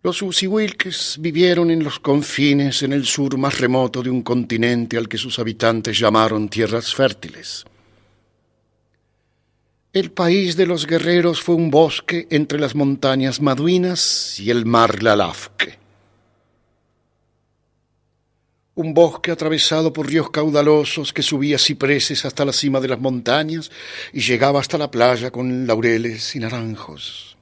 Los Usihuilques vivieron en los confines, en el sur más remoto de un continente al que sus habitantes llamaron tierras fértiles. El país de los guerreros fue un bosque entre las montañas Maduinas y el mar Lalafque. Un bosque atravesado por ríos caudalosos que subía cipreses hasta la cima de las montañas y llegaba hasta la playa con laureles y naranjos.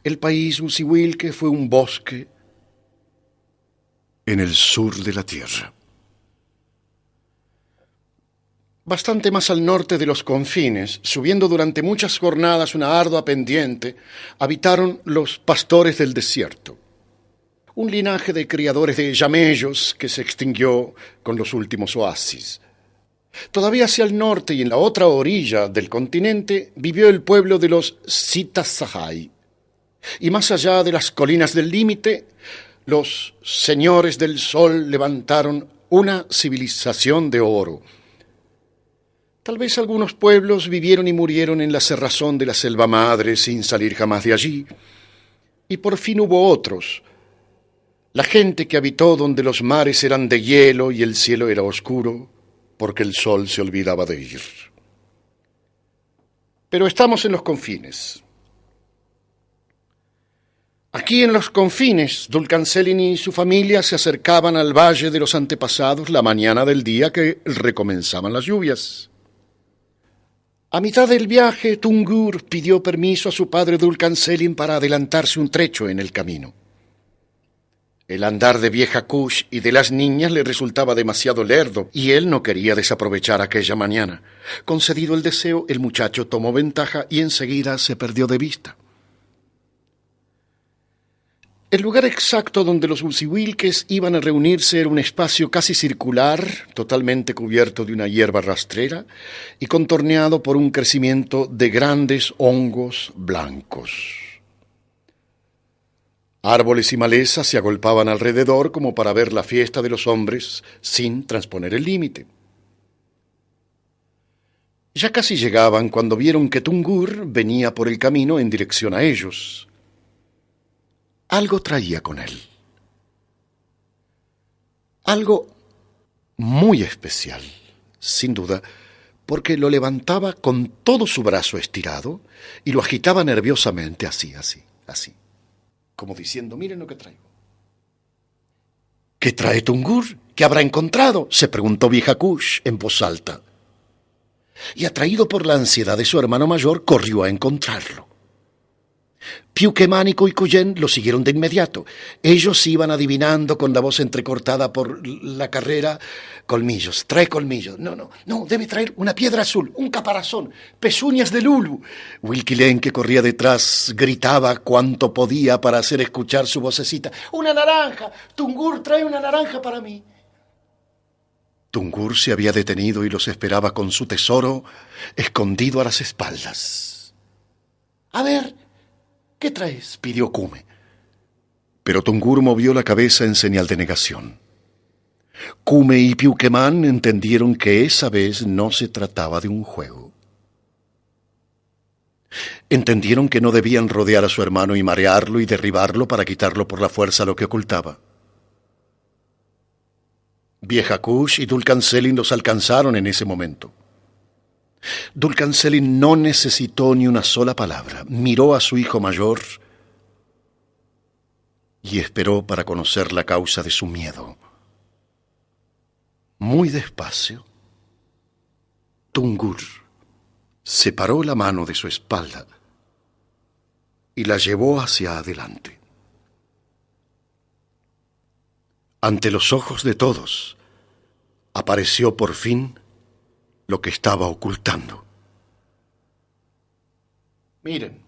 El país Usihuilque fue un bosque en el sur de la tierra. Bastante más al norte de los confines, subiendo durante muchas jornadas una ardua pendiente, habitaron los pastores del desierto, un linaje de criadores de llamellos que se extinguió con los últimos oasis. Todavía hacia el norte y en la otra orilla del continente vivió el pueblo de los Sitasahai, y más allá de las colinas del límite, los señores del sol levantaron una civilización de oro. Tal vez algunos pueblos vivieron y murieron en la cerrazón de la selva madre sin salir jamás de allí, y por fin hubo otros, la gente que habitó donde los mares eran de hielo y el cielo era oscuro, porque el sol se olvidaba de ir. Pero estamos en los confines. Aquí en los confines, Dulcancelin y su familia se acercaban al valle de los antepasados la mañana del día que recomenzaban las lluvias. A mitad del viaje, Tungur pidió permiso a su padre Dulcancelin para adelantarse un trecho en el camino. El andar de vieja Kush y de las niñas le resultaba demasiado lerdo y él no quería desaprovechar aquella mañana. Concedido el deseo, el muchacho tomó ventaja y enseguida se perdió de vista. El lugar exacto donde los Usihuilques iban a reunirse era un espacio casi circular, totalmente cubierto de una hierba rastrera y contorneado por un crecimiento de grandes hongos blancos. Árboles y malezas se agolpaban alrededor como para ver la fiesta de los hombres sin transponer el límite. Ya casi llegaban cuando vieron que Tungur venía por el camino en dirección a ellos. Algo traía con él. Algo muy especial, sin duda, porque lo levantaba con todo su brazo estirado y lo agitaba nerviosamente así, como diciendo, miren lo que traigo. ¿Qué trae Tungur? ¿Qué habrá encontrado?, se preguntó vieja Kush en voz alta. Y atraído por la ansiedad de su hermano mayor, corrió a encontrarlo. Piuquemán y Cuicuyen lo siguieron de inmediato. Ellos iban adivinando con la voz entrecortada por la carrera. Colmillos, trae colmillos. No, debe traer una piedra azul, un caparazón, pezuñas de lulu. Huilquilén, que corría detrás, gritaba cuanto podía para hacer escuchar su vocecita. ¡Una naranja! Tungur, trae una naranja para mí. Tungur se había detenido y los esperaba con su tesoro escondido a las espaldas. A ver, ¿qué traes?, pidió Kume. Pero Tungur movió la cabeza en señal de negación. Kume y Piuquemán entendieron que esa vez no se trataba de un juego. Entendieron que no debían rodear a su hermano y marearlo y derribarlo para quitarlo por la fuerza lo que ocultaba. Vieja Kush y Dulcancelin los alcanzaron en ese momento. Dulcancelin no necesitó ni una sola palabra. Miró a su hijo mayor y esperó para conocer la causa de su miedo. Muy despacio, Tungur separó la mano de su espalda y la llevó hacia adelante. Ante los ojos de todos, apareció por fin lo que estaba ocultando. Miren.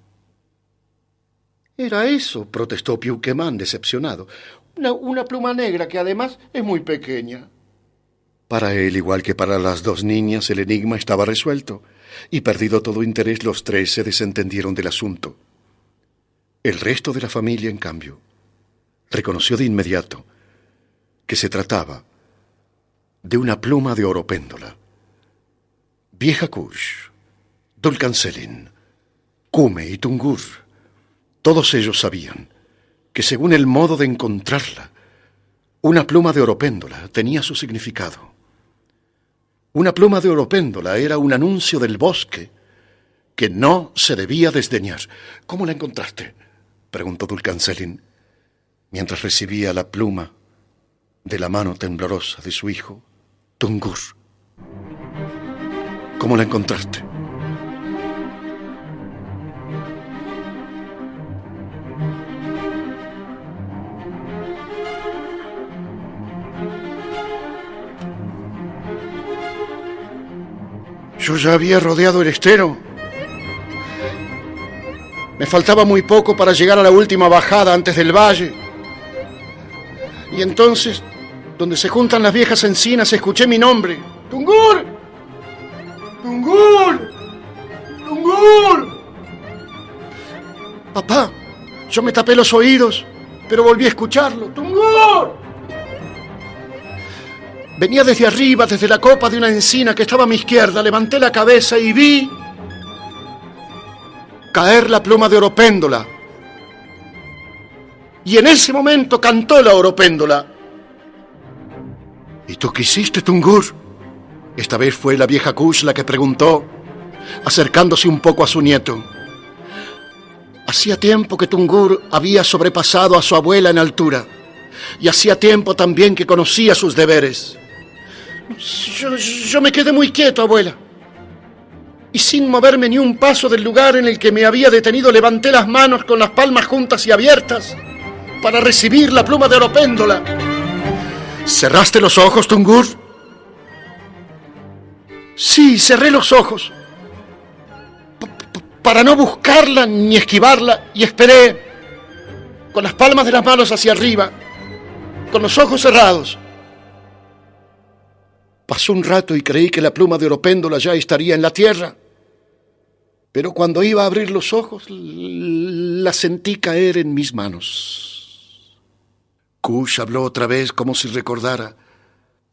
Era eso, protestó Piuquemán decepcionado. Una pluma negra que además es muy pequeña. Para él, igual que para las dos niñas, el enigma estaba resuelto, y perdido todo interés, los tres se desentendieron del asunto. El resto de la familia, en cambio, reconoció de inmediato que se trataba de una pluma de oro péndola. Vieja Kush, Dulcancelin, Kume y Tungur, todos ellos sabían que según el modo de encontrarla, una pluma de oropéndola tenía su significado. Una pluma de oropéndola era un anuncio del bosque que no se debía desdeñar. ¿Cómo la encontraste?, preguntó Dulcancelin, mientras recibía la pluma de la mano temblorosa de su hijo, Tungur. ¿Cómo la encontraste? Yo ya había rodeado el estero. Me faltaba muy poco para llegar a la última bajada antes del valle. Y entonces, donde se juntan las viejas encinas, escuché mi nombre. ¡Tungur! ¡Tungur! ¡Tungur! Papá, yo me tapé los oídos, pero volví a escucharlo. ¡Tungur! Venía desde arriba, desde la copa de una encina que estaba a mi izquierda. Levanté la cabeza y vi caer la pluma de oropéndola. Y en ese momento cantó la oropéndola. ¿Y tú qué hiciste, Tungur? Esta vez fue la vieja Kush la que preguntó, acercándose un poco a su nieto. Hacía tiempo que Tungur había sobrepasado a su abuela en altura. Y hacía tiempo también que conocía sus deberes. Yo me quedé muy quieto, abuela. Y sin moverme ni un paso del lugar en el que me había detenido, levanté las manos con las palmas juntas y abiertas para recibir la pluma de oropéndola. ¿Cerraste los ojos, Tungur? Sí, cerré los ojos. Para no buscarla ni esquivarla, y esperé con las palmas de las manos hacia arriba, con los ojos cerrados. Pasó un rato y creí que la pluma de oropéndola ya estaría en la tierra. Pero cuando iba a abrir los ojos, la sentí caer en mis manos. Kush habló otra vez como si recordara.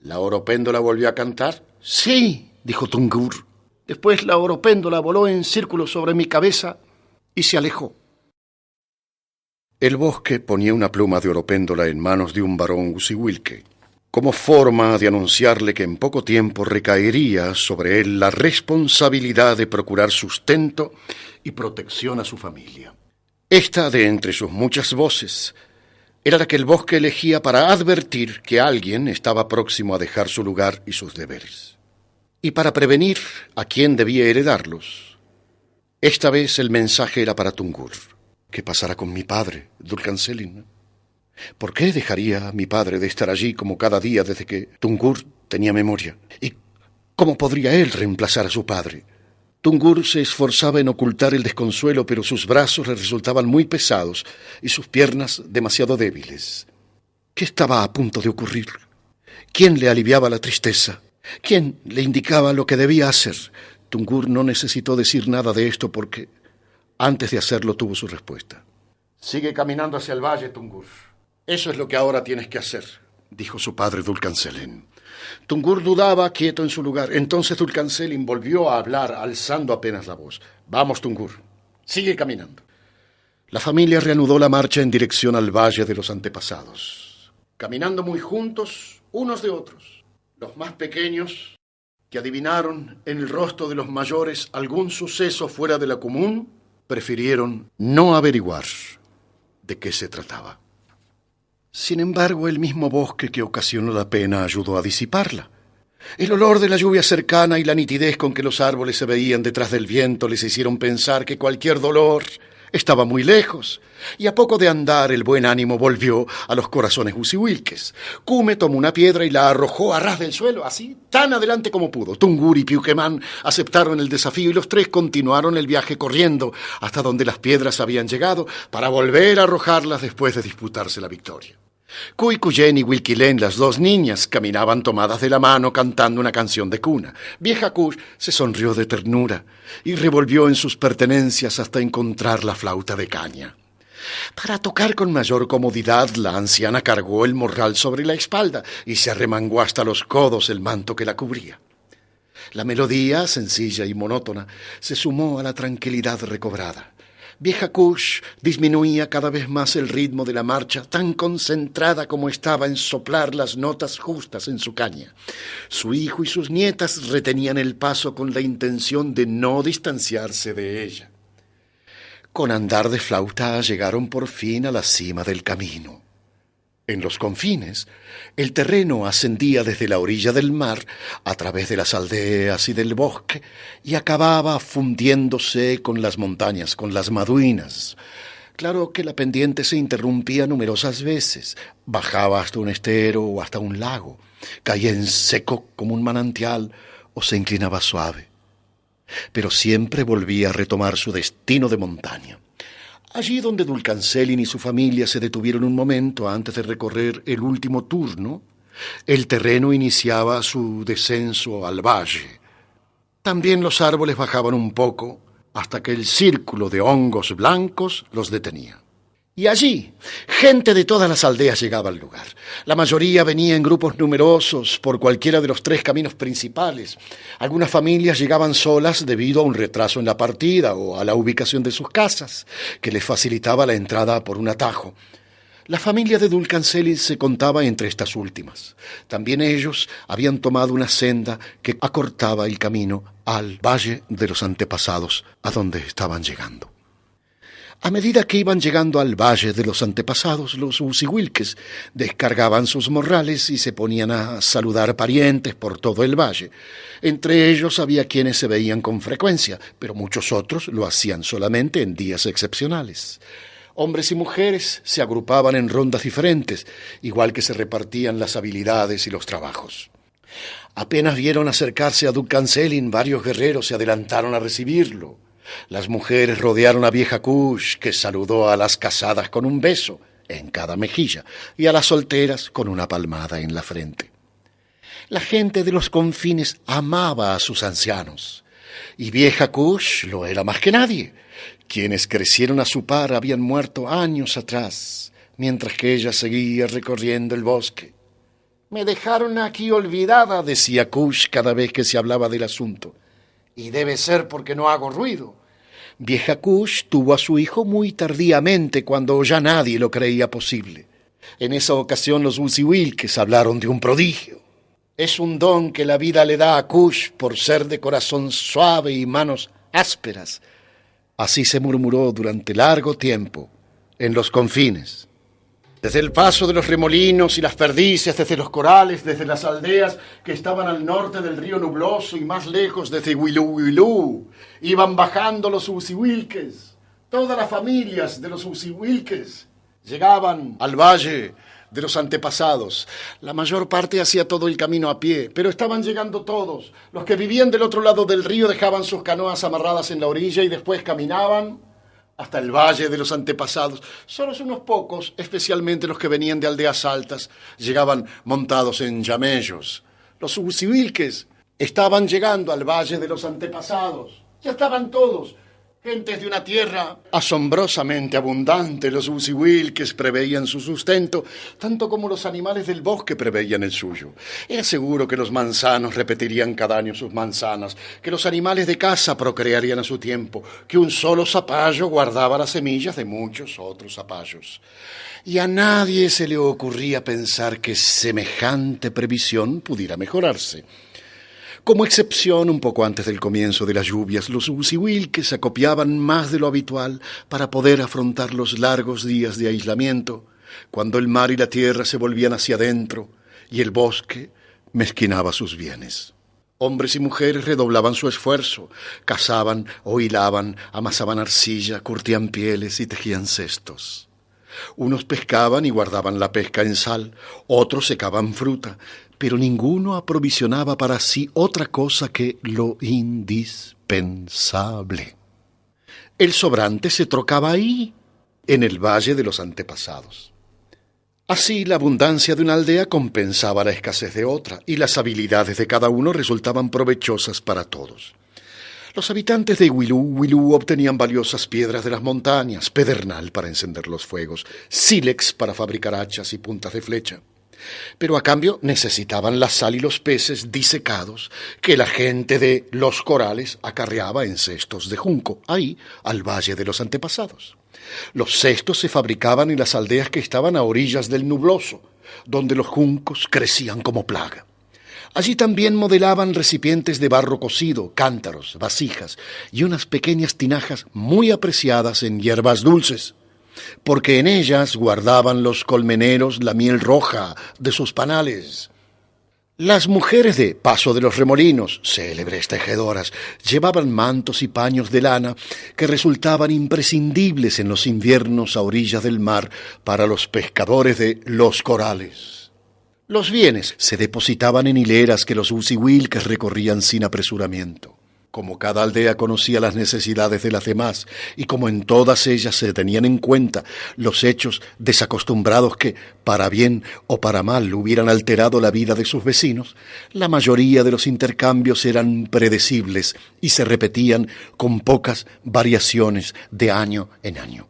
¿La oropéndola volvió a cantar? Sí, dijo Tungur. Después la oropéndola voló en círculo sobre mi cabeza y se alejó. El bosque ponía una pluma de oropéndola en manos de un varón Usiwilke, como forma de anunciarle que en poco tiempo recaería sobre él la responsabilidad de procurar sustento y protección a su familia. Esta, de entre sus muchas voces, era la que el bosque elegía para advertir que alguien estaba próximo a dejar su lugar y sus deberes. Y para prevenir a quién debía heredarlos, esta vez el mensaje era para Tungur. ¿Qué pasará con mi padre, Dulcancelin? ¿Por qué dejaría a mi padre de estar allí como cada día desde que Tungur tenía memoria? ¿Y cómo podría él reemplazar a su padre? Tungur se esforzaba en ocultar el desconsuelo, pero sus brazos le resultaban muy pesados y sus piernas demasiado débiles. ¿Qué estaba a punto de ocurrir? ¿Quién le aliviaba la tristeza? ¿Quién le indicaba lo que debía hacer? Tungur no necesitó decir nada de esto porque antes de hacerlo tuvo su respuesta. Sigue caminando hacia el valle, Tungur. Eso es lo que ahora tienes que hacer, dijo su padre Dulcancelin. Tungur dudaba, quieto en su lugar. Entonces Dulcancelin volvió a hablar, alzando apenas la voz. Vamos, Tungur, sigue caminando. La familia reanudó la marcha en dirección al valle de los antepasados, caminando muy juntos unos de otros. Los más pequeños, que adivinaron en el rostro de los mayores algún suceso fuera de lo común, prefirieron no averiguar de qué se trataba. Sin embargo, el mismo bosque que ocasionó la pena ayudó a disiparla. El olor de la lluvia cercana y la nitidez con que los árboles se veían detrás del viento les hicieron pensar que cualquier dolor estaba muy lejos, y a poco de andar el buen ánimo volvió a los corazones usiwilkes. Kume tomó una piedra y la arrojó a ras del suelo, así, tan adelante como pudo. Tungur y Piuquemán aceptaron el desafío y los tres continuaron el viaje corriendo hasta donde las piedras habían llegado para volver a arrojarlas después de disputarse la victoria. Cuicuyen y Wilquilén, las dos niñas, caminaban tomadas de la mano cantando una canción de cuna. Vieja Kush se sonrió de ternura y revolvió en sus pertenencias hasta encontrar la flauta de caña. Para tocar con mayor comodidad, la anciana cargó el morral sobre la espalda y se arremangó hasta los codos el manto que la cubría. La melodía, sencilla y monótona, se sumó a la tranquilidad recobrada. Vieja Kush disminuía cada vez más el ritmo de la marcha, tan concentrada como estaba en soplar las notas justas en su caña. Su hijo y sus nietas retenían el paso con la intención de no distanciarse de ella. Con andar de flauta llegaron por fin a la cima del camino. En los confines, el terreno ascendía desde la orilla del mar, a través de las aldeas y del bosque, y acababa fundiéndose con las montañas, con las Maduinas. Claro que la pendiente se interrumpía numerosas veces, bajaba hasta un estero o hasta un lago, caía en seco como un manantial o se inclinaba suave. Pero siempre volvía a retomar su destino de montaña. Allí donde Dulcancelin y su familia se detuvieron un momento antes de recorrer el último turno, el terreno iniciaba su descenso al valle. También los árboles bajaban un poco hasta que el círculo de hongos blancos los detenía. Y allí, gente de todas las aldeas llegaba al lugar. La mayoría venía en grupos numerosos por cualquiera de los 3 caminos principales. Algunas familias llegaban solas debido a un retraso en la partida o a la ubicación de sus casas, que les facilitaba la entrada por un atajo. La familia de Dulcancelin se contaba entre estas últimas. También ellos habían tomado una senda que acortaba el camino al Valle de los Antepasados, a donde estaban llegando. A medida que iban llegando al Valle de los Antepasados, los usihuilques descargaban sus morrales y se ponían a saludar parientes por todo el valle. Entre ellos había quienes se veían con frecuencia, pero muchos otros lo hacían solamente en días excepcionales. Hombres y mujeres se agrupaban en rondas diferentes, igual que se repartían las habilidades y los trabajos. Apenas vieron acercarse a Dulcancelin, varios guerreros se adelantaron a recibirlo. Las mujeres rodearon a Vieja Kush, que saludó a las casadas con un beso en cada mejilla y a las solteras con una palmada en la frente. La gente de los confines amaba a sus ancianos, y Vieja Kush lo era más que nadie. Quienes crecieron a su par habían muerto años atrás, mientras que ella seguía recorriendo el bosque. «Me dejaron aquí olvidada», decía Kush cada vez que se hablaba del asunto. «Y debe ser porque no hago ruido». Vieja Kush tuvo a su hijo muy tardíamente, cuando ya nadie lo creía posible. En esa ocasión los usihuilques hablaron de un prodigio. «Es un don que la vida le da a Kush por ser de corazón suave y manos ásperas». Así se murmuró durante largo tiempo en los confines. Desde el paso de los remolinos y las perdices, desde los corales, desde las aldeas que estaban al norte del río Nubloso y más lejos desde Huilú, iban bajando los usihuilques. Todas las familias de los usihuilques llegaban al Valle de los Antepasados. La mayor parte hacía todo el camino a pie, pero estaban llegando todos. Los que vivían del otro lado del río dejaban sus canoas amarradas en la orilla y después caminaban hasta el Valle de los Antepasados. Solo unos pocos, especialmente los que venían de aldeas altas, llegaban montados en llamellos. Los usihuilques estaban llegando al Valle de los Antepasados. Ya estaban todos. Gentes de una tierra asombrosamente abundante. Los usihuilques preveían su sustento, tanto como los animales del bosque preveían el suyo. Era seguro que los manzanos repetirían cada año sus manzanas, que los animales de caza procrearían a su tiempo, que un solo zapallo guardaba las semillas de muchos otros zapallos. Y a nadie se le ocurría pensar que semejante previsión pudiera mejorarse. Como excepción, un poco antes del comienzo de las lluvias, los usihuilques se acopiaban más de lo habitual para poder afrontar los largos días de aislamiento, cuando el mar y la tierra se volvían hacia adentro y el bosque mezquinaba sus bienes. Hombres y mujeres redoblaban su esfuerzo, cazaban o hilaban, amasaban arcilla, curtían pieles y tejían cestos. Unos pescaban y guardaban la pesca en sal, otros secaban fruta, pero ninguno aprovisionaba para sí otra cosa que lo indispensable. El sobrante se trocaba ahí, en el Valle de los Antepasados. Así, la abundancia de una aldea compensaba la escasez de otra, y las habilidades de cada uno resultaban provechosas para todos. Los habitantes de Huilú obtenían valiosas piedras de las montañas, pedernal para encender los fuegos, sílex para fabricar hachas y puntas de flecha. Pero a cambio necesitaban la sal y los peces disecados que la gente de Los Corales acarreaba en cestos de junco, ahí al Valle de los Antepasados. Los cestos se fabricaban en las aldeas que estaban a orillas del Nubloso, donde los juncos crecían como plaga. Allí también modelaban recipientes de barro cocido, cántaros, vasijas y unas pequeñas tinajas muy apreciadas en hierbas dulces, porque en ellas guardaban los colmeneros la miel roja de sus panales. Las mujeres de Paso de los Remolinos, célebres tejedoras, llevaban mantos y paños de lana que resultaban imprescindibles en los inviernos a orillas del mar para los pescadores de Los Corales. Los bienes se depositaban en hileras que los usihuilques recorrían sin apresuramiento. Como cada aldea conocía las necesidades de las demás y como en todas ellas se tenían en cuenta los hechos desacostumbrados que, para bien o para mal, hubieran alterado la vida de sus vecinos, la mayoría de los intercambios eran predecibles y se repetían con pocas variaciones de año en año.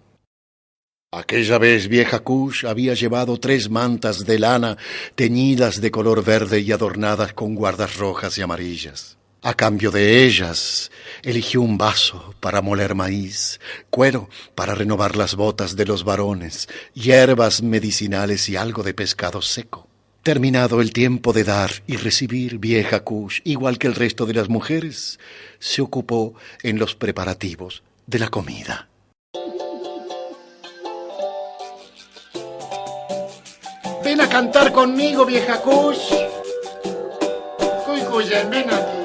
Aquella vez Vieja Kush había llevado 3 mantas de lana teñidas de color verde y adornadas con guardas rojas y amarillas. A cambio de ellas, eligió un vaso para moler maíz, cuero para renovar las botas de los varones, hierbas medicinales y algo de pescado seco. Terminado el tiempo de dar y recibir, Vieja Kush, igual que el resto de las mujeres, se ocupó en los preparativos de la comida. Ven a cantar conmigo, Vieja Kush. Cuicuyen, ven aquí.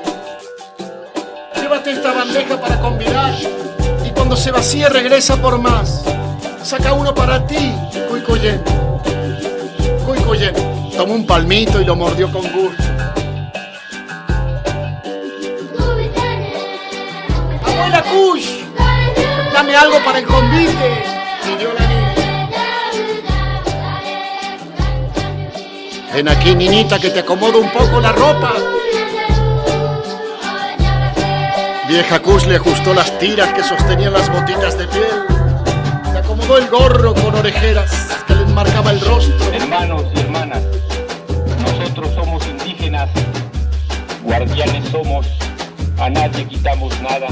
Llévate esta bandeja para convidar y cuando se vacíe regresa por más. Saca uno para ti, Cuicuyen. Cuicuyen tomó un palmito y lo mordió con gusto. Abuela Kush, dame algo para el convite, pidió la niña. Ven aquí, niñita, que te acomodo un poco la ropa. Vieja Kush le ajustó las tiras que sostenían las botitas de piel. Le acomodó el gorro con orejeras que le enmarcaba el rostro. Hermanos y hermanas, nosotros somos indígenas, guardianes somos, a nadie quitamos nada,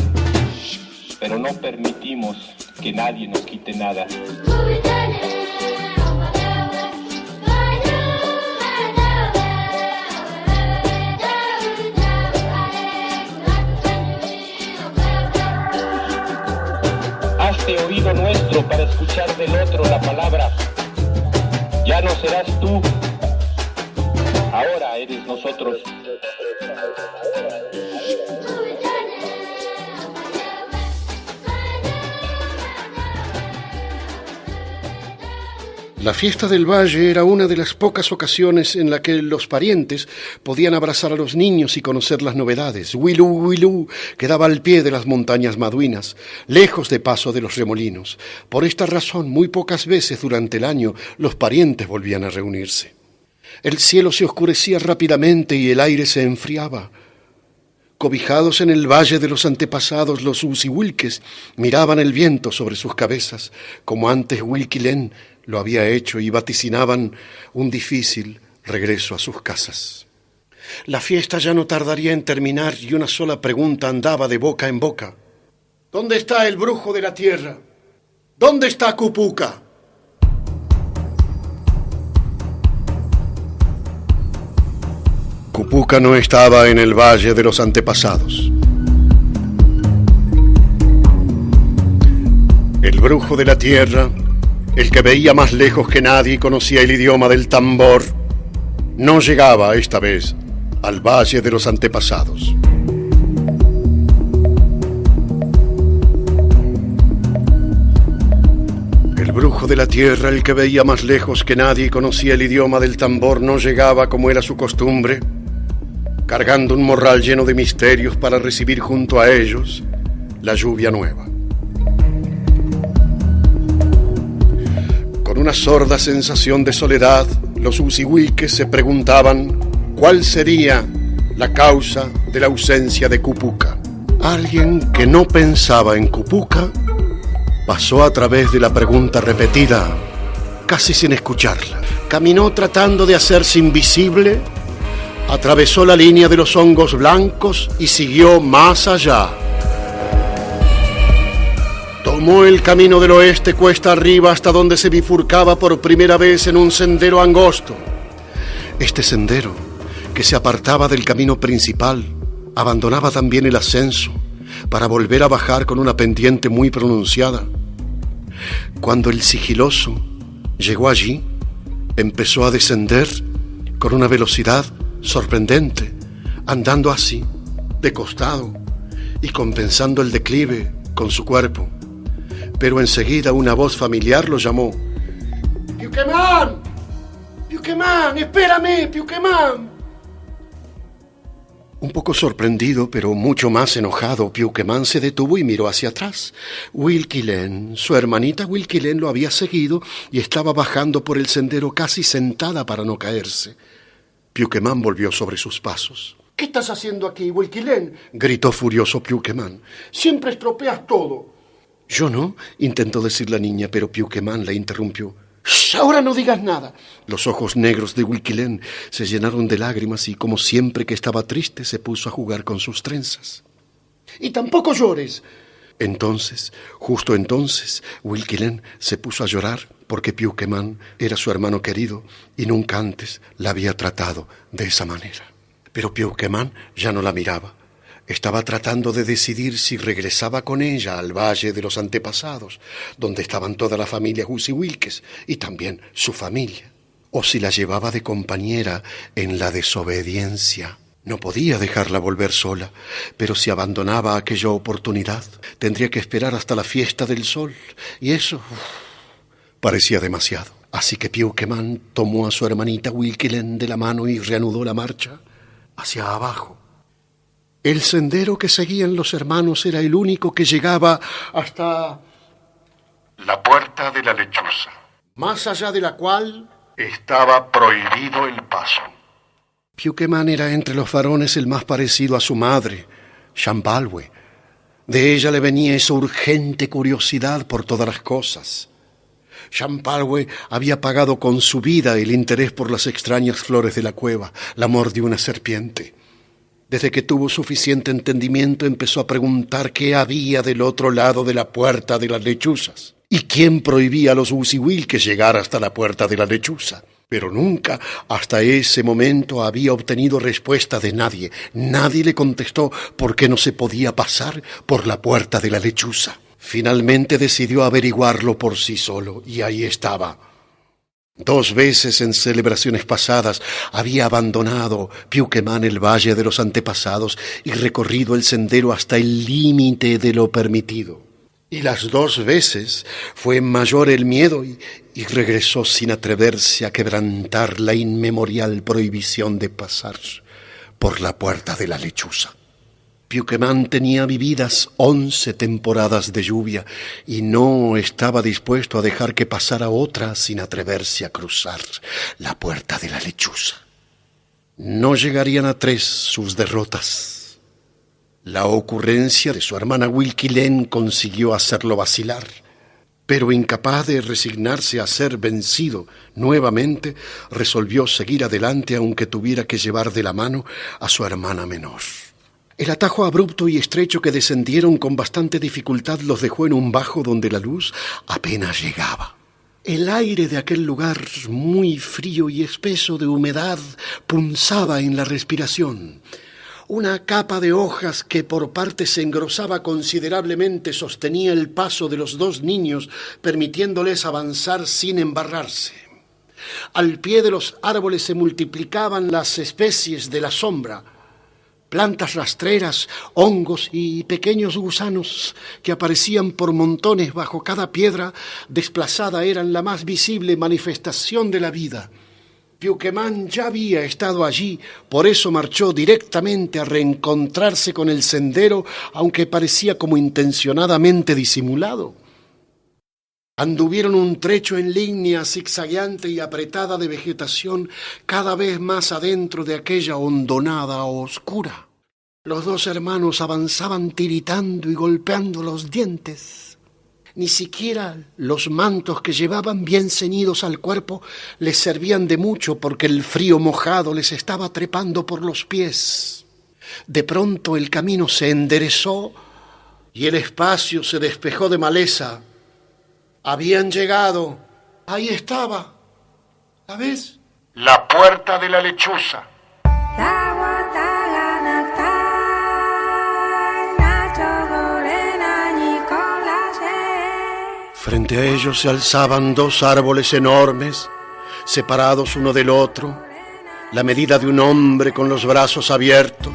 pero no permitimos que nadie nos quite nada. Hazte oído nuestro para escuchar del otro la palabra. Ya no serás tú, ahora eres nosotros. La fiesta del Valle era una de las pocas ocasiones en la que los parientes podían abrazar a los niños y conocer las novedades. Huilú, Huilú quedaba al pie de las montañas maduinas, lejos de Paso de los Remolinos. Por esta razón, muy pocas veces durante el año los parientes volvían a reunirse. El cielo se oscurecía rápidamente y el aire se enfriaba. Cobijados en el Valle de los Antepasados, los usihuilques miraban el viento sobre sus cabezas, como antes Huilquilén lo había hecho, y vaticinaban un difícil regreso a sus casas. La fiesta ya no tardaría en terminar y una sola pregunta andaba de boca en boca. ¿Dónde está el brujo de la tierra? ¿Dónde está Cupuca? Cupuca no estaba en el Valle de los Antepasados. El brujo de la tierra, el que veía más lejos que nadie y conocía el idioma del tambor, no llegaba esta vez al Valle de los Antepasados. El brujo de la tierra, el que veía más lejos que nadie y conocía el idioma del tambor, no llegaba como era su costumbre, cargando un morral lleno de misterios para recibir junto a ellos la lluvia nueva. Con una sorda sensación de soledad, los usihuilques se preguntaban cuál sería la causa de la ausencia de Cupuca. Alguien que no pensaba en Cupuca pasó a través de la pregunta repetida, casi sin escucharla. Caminó tratando de hacerse invisible, atravesó la línea de los hongos blancos y siguió más allá. Tomó el camino del oeste cuesta arriba hasta donde se bifurcaba por primera vez en un sendero angosto. Este sendero, que se apartaba del camino principal, abandonaba también el ascenso para volver a bajar con una pendiente muy pronunciada. Cuando el sigiloso llegó allí, empezó a descender con una velocidad sorprendente, andando así, de costado, y compensando el declive con su cuerpo. Pero enseguida una voz familiar lo llamó. ¡Piuquemán! ¡Piuquemán! ¡Espérame, Piuquemán! Un poco sorprendido, pero mucho más enojado, Piuquemán se detuvo y miró hacia atrás. Huilquilén, su hermanita Huilquilén, lo había seguido y estaba bajando por el sendero casi sentada para no caerse. Piuquemán volvió sobre sus pasos. ¿Qué estás haciendo aquí, Huilquilén?, gritó furioso Piuquemán. Siempre estropeas todo. Yo no, intentó decir la niña, pero Piuquemán la interrumpió. ¡Shh! Ahora no digas nada. Los ojos negros de Huilquilén se llenaron de lágrimas y, como siempre que estaba triste, se puso a jugar con sus trenzas. ¡Y tampoco llores! Entonces, justo entonces, Huilquilén se puso a llorar porque Piuquemán era su hermano querido y nunca antes la había tratado de esa manera. Pero Piuquemán ya no la miraba. Estaba tratando de decidir si regresaba con ella al Valle de los Antepasados, donde estaban toda la familia Huizihuilques y también su familia, o si la llevaba de compañera en la desobediencia. No podía dejarla volver sola, pero si abandonaba aquella oportunidad, tendría que esperar hasta la fiesta del sol, y eso parecía demasiado. Así que Piuquemán tomó a su hermanita Huilquilén de la mano y reanudó la marcha hacia abajo. El sendero que seguían los hermanos era el único que llegaba hasta la puerta de la lechuza, más allá de la cual estaba prohibido el paso. Piuquemán era entre los varones el más parecido a su madre, Champalwe. De ella le venía esa urgente curiosidad por todas las cosas. Champalwe había pagado con su vida el interés por las extrañas flores de la cueva, la mordió una serpiente. Desde que tuvo suficiente entendimiento empezó a preguntar qué había del otro lado de la puerta de las lechuzas y quién prohibía a los Huizihuilques llegar hasta la puerta de la lechuza. Pero nunca hasta ese momento había obtenido respuesta de nadie. Nadie le contestó por qué no se podía pasar por la puerta de la lechuza. Finalmente decidió averiguarlo por sí solo y ahí estaba. 2 veces en celebraciones pasadas había abandonado Piuquemán el Valle de los Antepasados y recorrido el sendero hasta el límite de lo permitido. Y las 2 veces fue mayor el miedo y regresó sin atreverse a quebrantar la inmemorial prohibición de pasar por la puerta de la lechuza. Piuquemán tenía vividas 11 temporadas de lluvia y no estaba dispuesto a dejar que pasara otra sin atreverse a cruzar la puerta de la lechuza. No llegarían a 3 sus derrotas. La ocurrencia de su hermana Huilquilén consiguió hacerlo vacilar, pero incapaz de resignarse a ser vencido nuevamente, resolvió seguir adelante aunque tuviera que llevar de la mano a su hermana menor. El atajo abrupto y estrecho que descendieron con bastante dificultad los dejó en un bajo donde la luz apenas llegaba. El aire de aquel lugar, muy frío y espeso de humedad, punzaba en la respiración. Una capa de hojas que por partes se engrosaba considerablemente sostenía el paso de los 2 niños, permitiéndoles avanzar sin embarrarse. Al pie de los árboles se multiplicaban las especies de la sombra, plantas rastreras, hongos y pequeños gusanos que aparecían por montones bajo cada piedra desplazada eran la más visible manifestación de la vida. Piuquemán ya había estado allí, por eso marchó directamente a reencontrarse con el sendero, aunque parecía como intencionadamente disimulado. Anduvieron un trecho en línea zigzagueante y apretada de vegetación, cada vez más adentro de aquella hondonada oscura. Los 2 hermanos avanzaban tiritando y golpeando los dientes. Ni siquiera los mantos que llevaban bien ceñidos al cuerpo les servían de mucho porque el frío mojado les estaba trepando por los pies. De pronto el camino se enderezó y el espacio se despejó de maleza. Habían llegado. Ahí estaba. ¿La ves? La puerta de la lechuza. Frente a ellos se alzaban dos árboles enormes, separados uno del otro, la medida de un hombre con los brazos abiertos.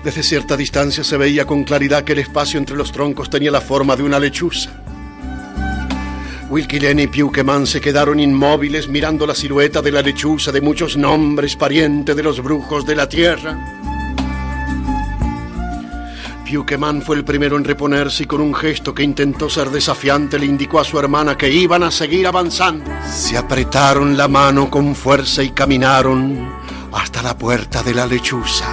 Desde cierta distancia se veía con claridad que el espacio entre los troncos tenía la forma de una lechuza. Wilkilén y Piuquemán se quedaron inmóviles mirando la silueta de la lechuza de muchos nombres, pariente de los brujos de la tierra. Piuquemán fue el primero en reponerse y con un gesto que intentó ser desafiante le indicó a su hermana que iban a seguir avanzando. Se apretaron la mano con fuerza y caminaron hasta la puerta de la lechuza.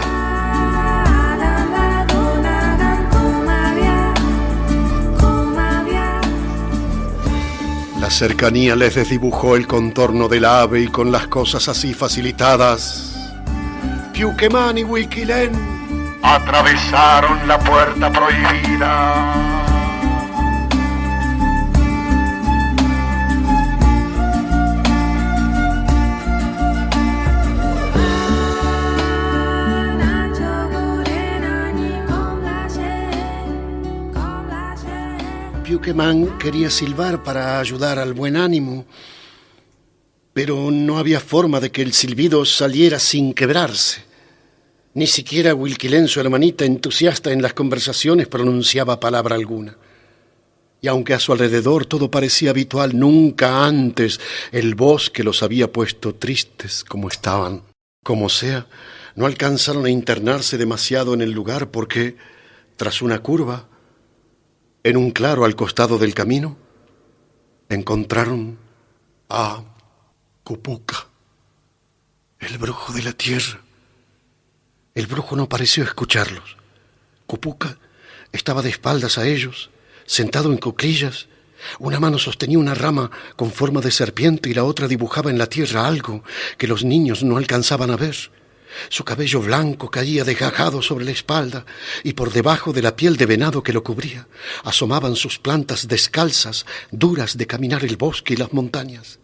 La cercanía les desdibujó el contorno del ave y con las cosas así facilitadas, Piuquemán y Wilkilén atravesaron la puerta prohibida. Piuquemán quería silbar para ayudar al buen ánimo, pero no había forma de que el silbido saliera sin quebrarse. Ni siquiera Wilkilén, su hermanita, entusiasta en las conversaciones, pronunciaba palabra alguna. Y aunque a su alrededor todo parecía habitual, nunca antes el bosque los había puesto tristes como estaban. Como sea, no alcanzaron a internarse demasiado en el lugar porque, tras una curva, en un claro al costado del camino, encontraron a Cupuca, el brujo de la tierra. El brujo no pareció escucharlos. Cupuca estaba de espaldas a ellos, sentado en cuclillas. Una mano sostenía una rama con forma de serpiente y la otra dibujaba en la tierra algo que los niños no alcanzaban a ver. Su cabello blanco caía desgajado sobre la espalda y por debajo de la piel de venado que lo cubría asomaban sus plantas descalzas, duras de caminar el bosque y las montañas.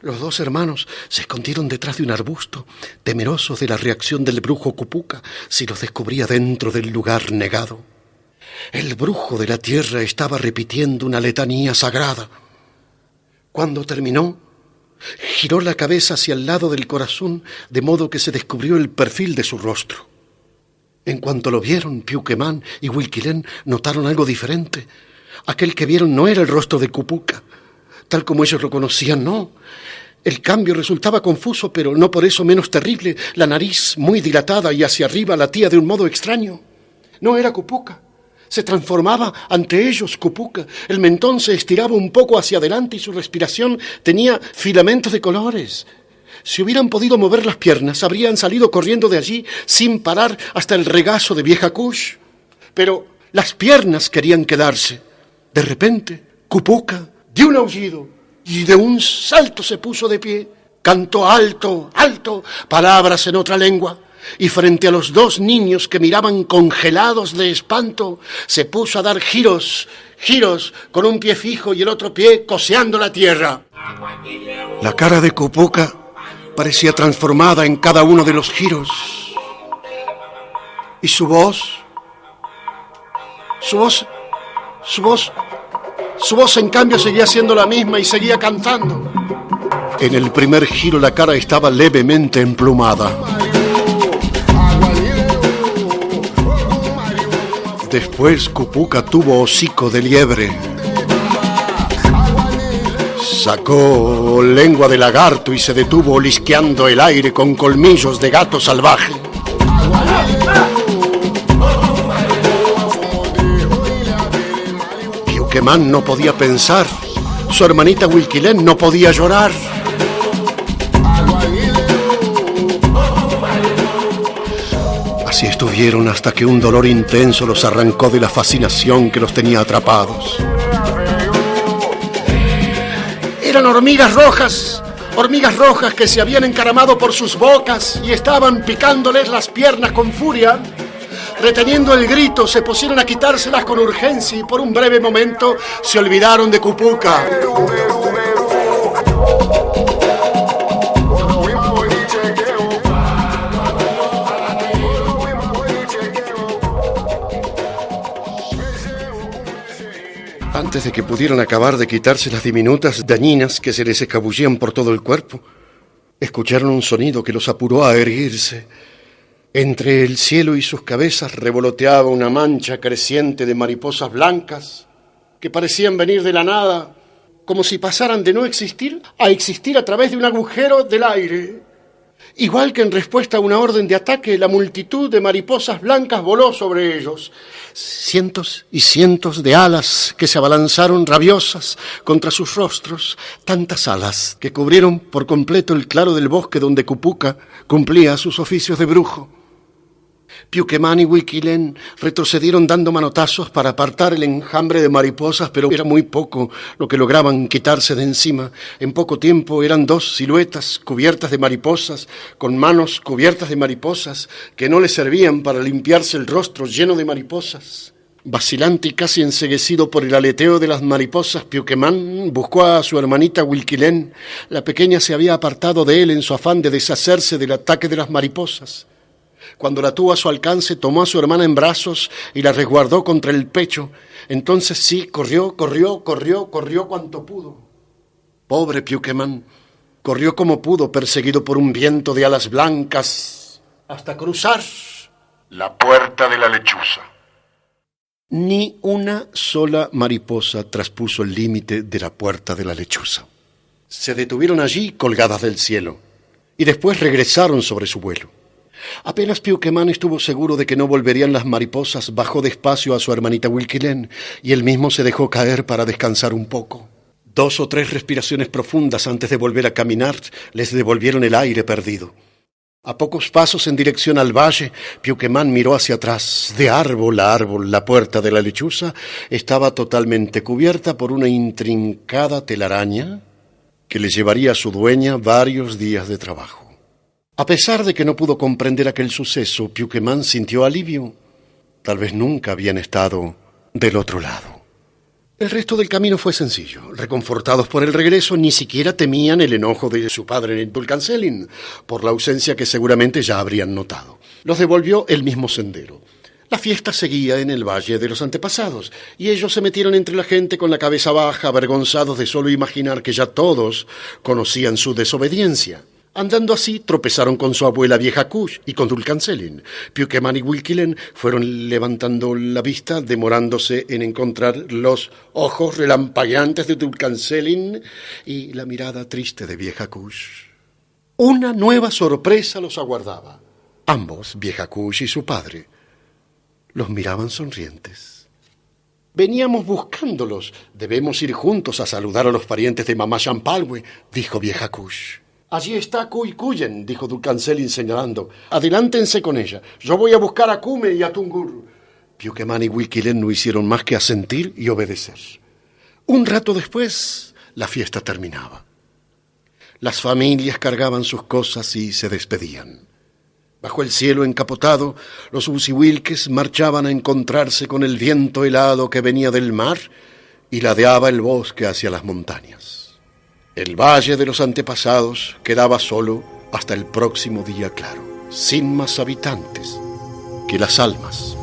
Los dos hermanos se escondieron detrás de un arbusto, temerosos de la reacción del brujo Cupuca si los descubría dentro del lugar negado. El brujo de la tierra estaba repitiendo una letanía sagrada. Cuando terminó, giró la cabeza hacia el lado del corazón, de modo que se descubrió el perfil de su rostro. En cuanto lo vieron, Piuquemán y Wilkilén notaron algo diferente. Aquel que vieron no era el rostro de Cupuca, tal como ellos lo conocían, no. El cambio resultaba confuso, pero no por eso menos terrible. La nariz, muy dilatada y hacia arriba, latía de un modo extraño. No era Cupuca. Se transformaba ante ellos Cupuca. El mentón se estiraba un poco hacia adelante y su respiración tenía filamentos de colores. Si hubieran podido mover las piernas, habrían salido corriendo de allí sin parar hasta el regazo de Vieja Kush. Pero las piernas querían quedarse. De repente, Cupuca dio un aullido y de un salto se puso de pie. Cantó alto, alto, palabras en otra lengua. Y frente a los dos niños que miraban congelados de espanto, se puso a dar giros, con un pie fijo y el otro pie coseando la tierra. La cara de Cupuca parecía transformada en cada uno de los giros. Y su voz en cambio seguía siendo la misma y seguía cantando. En el primer giro la cara estaba levemente emplumada. Después Cupuca tuvo hocico de liebre. Sacó lengua de lagarto y se detuvo olisqueando el aire con colmillos de gato salvaje. Piuquemán no podía pensar. Su hermanita Wilkilén no podía llorar. Así estuvieron hasta que un dolor intenso los arrancó de la fascinación que los tenía atrapados. Eran hormigas rojas que se habían encaramado por sus bocas y estaban picándoles las piernas con furia. Reteniendo el grito, se pusieron a quitárselas con urgencia y por un breve momento se olvidaron de Cupuca. Antes de que pudieran acabar de quitarse las diminutas dañinas que se les escabullían por todo el cuerpo, escucharon un sonido que los apuró a erguirse. Entre el cielo y sus cabezas revoloteaba una mancha creciente de mariposas blancas que parecían venir de la nada, como si pasaran de no existir a existir a través de un agujero del aire. Igual que en respuesta a una orden de ataque, la multitud de mariposas blancas voló sobre ellos. Cientos y cientos de alas que se abalanzaron rabiosas contra sus rostros, tantas alas que cubrieron por completo el claro del bosque donde Cupuca cumplía sus oficios de brujo. Piuquemán y Huiquilén retrocedieron dando manotazos para apartar el enjambre de mariposas, pero era muy poco lo que lograban quitarse de encima. En poco tiempo eran dos siluetas cubiertas de mariposas, con manos cubiertas de mariposas, que no les servían para limpiarse el rostro lleno de mariposas. Vacilante y casi enceguecido por el aleteo de las mariposas, Piuquemán buscó a su hermanita Huiquilén. La pequeña se había apartado de él en su afán de deshacerse del ataque de las mariposas. Cuando la tuvo a su alcance, tomó a su hermana en brazos y la resguardó contra el pecho. Entonces sí, corrió cuanto pudo. Pobre Piuquemán, corrió como pudo, perseguido por un viento de alas blancas, hasta cruzar la puerta de la lechuza. Ni una sola mariposa traspuso el límite de la puerta de la lechuza. Se detuvieron allí colgadas del cielo y después regresaron sobre su vuelo. Apenas Piuquemán estuvo seguro de que no volverían las mariposas, bajó despacio a su hermanita Huiquilén y él mismo se dejó caer para descansar un poco. 2 o 3 respiraciones profundas antes de volver a caminar les devolvieron el aire perdido. A pocos pasos en dirección al valle, Piuquemán miró hacia atrás. De árbol a árbol, la puerta de la lechuza estaba totalmente cubierta por una intrincada telaraña que le llevaría a su dueña varios días de trabajo. A pesar de que no pudo comprender aquel suceso, Piuquemán sintió alivio. Tal vez nunca habían estado del otro lado. El resto del camino fue sencillo. Reconfortados por el regreso, ni siquiera temían el enojo de su padre en Tulcancelin, por la ausencia que seguramente ya habrían notado. Los devolvió el mismo sendero. La fiesta seguía en el Valle de los Antepasados, y ellos se metieron entre la gente con la cabeza baja, avergonzados de solo imaginar que ya todos conocían su desobediencia. Andando así, tropezaron con su abuela vieja Kush y con Tulcancelin. Piuquemán y Huiquilén fueron levantando la vista, demorándose en encontrar los ojos relampagueantes de Tulcancelin y la mirada triste de vieja Kush. Una nueva sorpresa los aguardaba. Ambos, vieja Kush y su padre, los miraban sonrientes. «Veníamos buscándolos. Debemos ir juntos a saludar a los parientes de mamá Champalwe», dijo vieja Kush. «Allí está Cuyen», dijo Tulcancelin señalando. «Adelántense con ella. Yo voy a buscar a Cume y a Tungur». Piuquemán y Huiquilén no hicieron más que asentir y obedecer. Un rato después, la fiesta terminaba. Las familias cargaban sus cosas y se despedían. Bajo el cielo encapotado, los usihuilques marchaban a encontrarse con el viento helado que venía del mar y ladeaba el bosque hacia las montañas. El Valle de los Antepasados quedaba solo hasta el próximo día claro, sin más habitantes que las almas